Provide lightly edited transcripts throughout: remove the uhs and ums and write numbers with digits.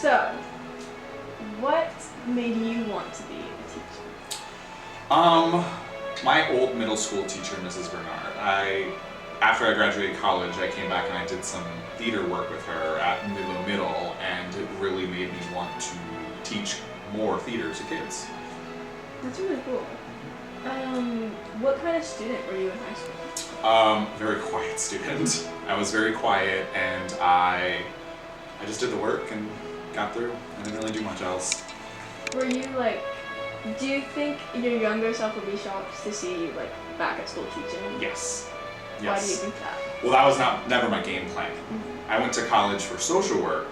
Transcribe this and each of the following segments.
So, what made you want to be a teacher? My old middle school teacher, Mrs. Bernard, after I graduated college, I came back and I did some theater work with her at Midlo Middle, and it really made me want to teach more theater to kids. That's really cool. What kind of student were you in high school? Very quiet student. I was very quiet, and I just did the work and got through. I didn't really do much else. Were you do you think your younger self would be shocked to see you back at school teaching? Yes. Why do you think that? Well, that was never my game plan. Mm-hmm. I went to college for social work,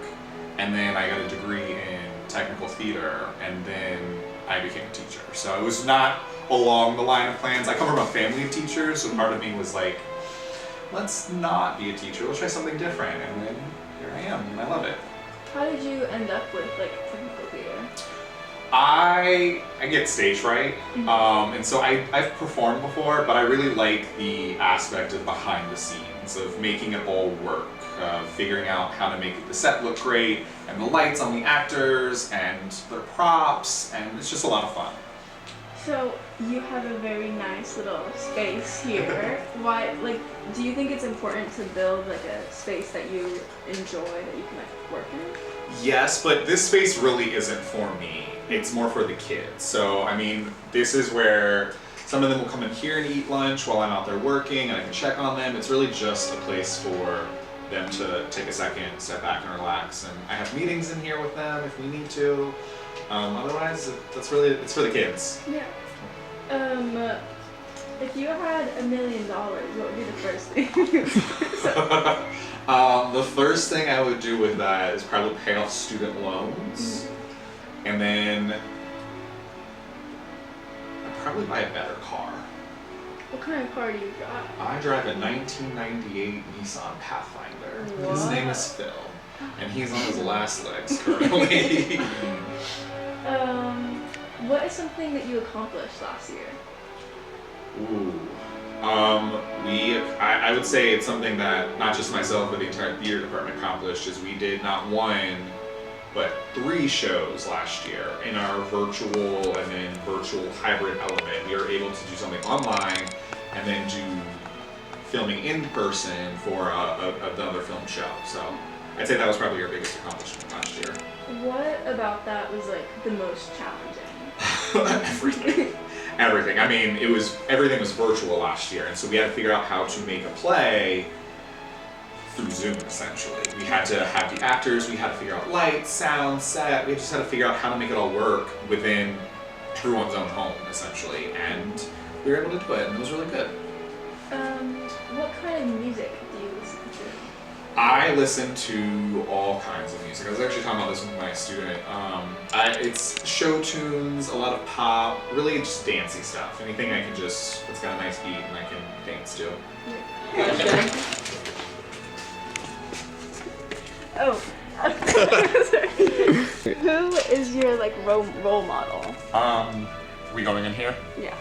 and then I got a degree in technical theater, and then I became a teacher. So it was not along the line of plans. I come from a family of teachers, so part of me was like, let's not be a teacher, let's try something different, and then here I am, and I love it. How did you end up with technical theater? I get stage fright, and so I've performed before, but I really like the aspect of behind the scenes, of making it all work, figuring out how to make the set look great, and the lights on the actors, and their props, and it's just a lot of fun. So you have a very nice little space here. Why, do you think it's important to build a space that you enjoy, that you can work in? Yes, but this space really isn't for me. It's more for the kids. So, I mean, this is where some of them will come in here and eat lunch while I'm out there working, and I can check on them. It's really just a place for them to take a second, step back and relax. And I have meetings in here with them if we need to. Otherwise, it's for the kids. Yeah. If you had $1 million, what would be the first thing you would do? The first thing I would do with that is probably pay off student loans, and then I'd probably buy a better car. What kind of car do you got? I drive a 1998 Nissan Pathfinder. What? His name is Phil, and he's on his last legs currently. What is something that you accomplished last year? Ooh. I would say it's something that not just myself but the entire theater department accomplished, is we did not one, but 3 shows last year in our virtual and then virtual hybrid element. We were able to do something online and then do filming in person for another film show. So I'd say that was probably our biggest accomplishment last year. What about that was the most challenging? Everything. I mean, everything was virtual last year, and so we had to figure out how to make a play through Zoom, essentially. We had to have the actors, we had to figure out lights, sound, set, we just had to figure out how to make it all work within everyone's own home, essentially, and we were able to do it, and it was really good. What kind of music do you listen to? I listen to all kinds of music. I was actually talking about this with my student. It's show tunes, a lot of pop, really just dancey stuff. Anything that's got a nice beat and I can dance to. Oh. Who is your role model? We going in here? Yeah.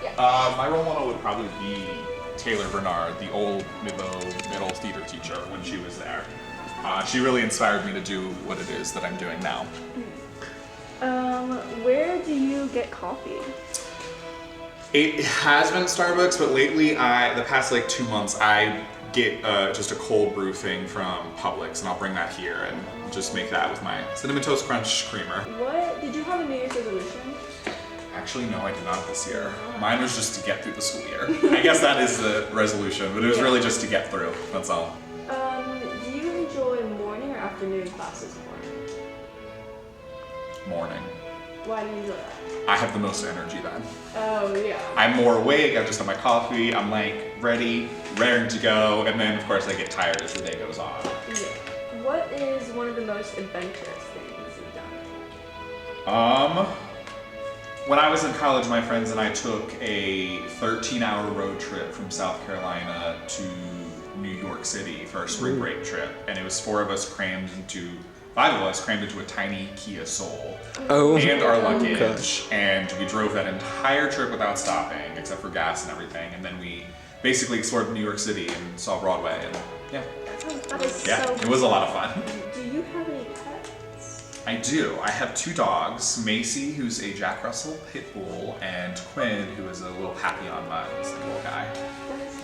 My role model would probably be Taylor Bernard, the old middle theater teacher when she was there. She really inspired me to do what it is that I'm doing now. Where do you get coffee? It has been Starbucks, but lately, the past 2 months, I get just a cold brew thing from Publix, and I'll bring that here and just make that with my Cinnamon Toast Crunch creamer. Did you have a New Year's resolution? Actually, no, I did not this year. Mine was just to get through the school year. I guess that is the resolution, but it was really just to get through, that's all. Do you enjoy morning or afternoon classes more? Morning. Why do you enjoy that? I have the most energy then. Oh, yeah. I'm more awake, I've just had my coffee, I'm ready, raring to go, and then of course I get tired as the day goes on. Yeah. What is one of the most adventurous things you've done? When I was in college, my friends and I took a 13-hour road trip from South Carolina to New York City for our spring break trip, and it was 5 of us crammed into a tiny Kia Soul and our luggage, and we drove that entire trip without stopping, except for gas and everything, and then we basically explored New York City and saw Broadway, and That is so it was a lot of fun. Do you have any pets? I do. I have 2 dogs, Macy, who's a Jack Russell Pit Bull, and Quinn, who is a little Papillon Mutt. He's a little guy. That's so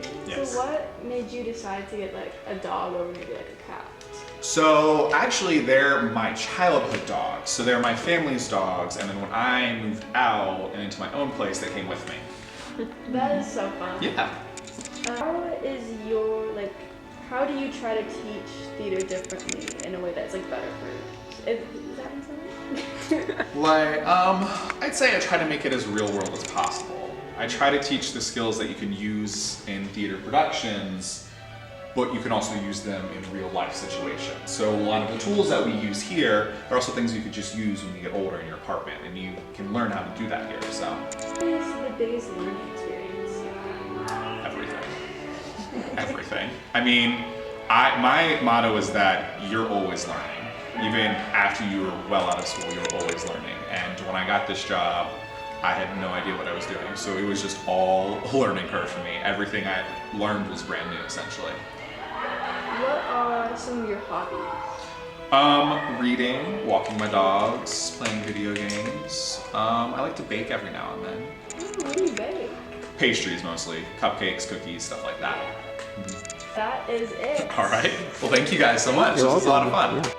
cute. Yes. So what made you decide to get like a dog over maybe like a cat? So actually they're my childhood dogs. So they're my family's dogs, and then when I moved out and into my own place, they came with me. That is so fun. Yeah. How do you try to teach theater differently in a way that's like better for, does that make sense? I'd say I try to make it as real world as possible. I try to teach the skills that you can use in theater productions, but you can also use them in real life situations. So a lot of the tools that we use here are also things you could just use when you get older in your apartment, and you can learn how to do that here, so. What is the biggest learning experience? Everything. Everything. I mean, my motto is that you're always learning. Even after you were well out of school, you're always learning. And when I got this job, I had no idea what I was doing. So it was just all a learning curve for me. Everything I learned was brand new, essentially. What are some of your hobbies? Reading, walking my dogs, playing video games. I like to bake every now and then. Oh, what do you bake? Pastries mostly, cupcakes, cookies, stuff like that. That is it. All right. Well, thank you guys so much. This was a lot of fun. Yeah.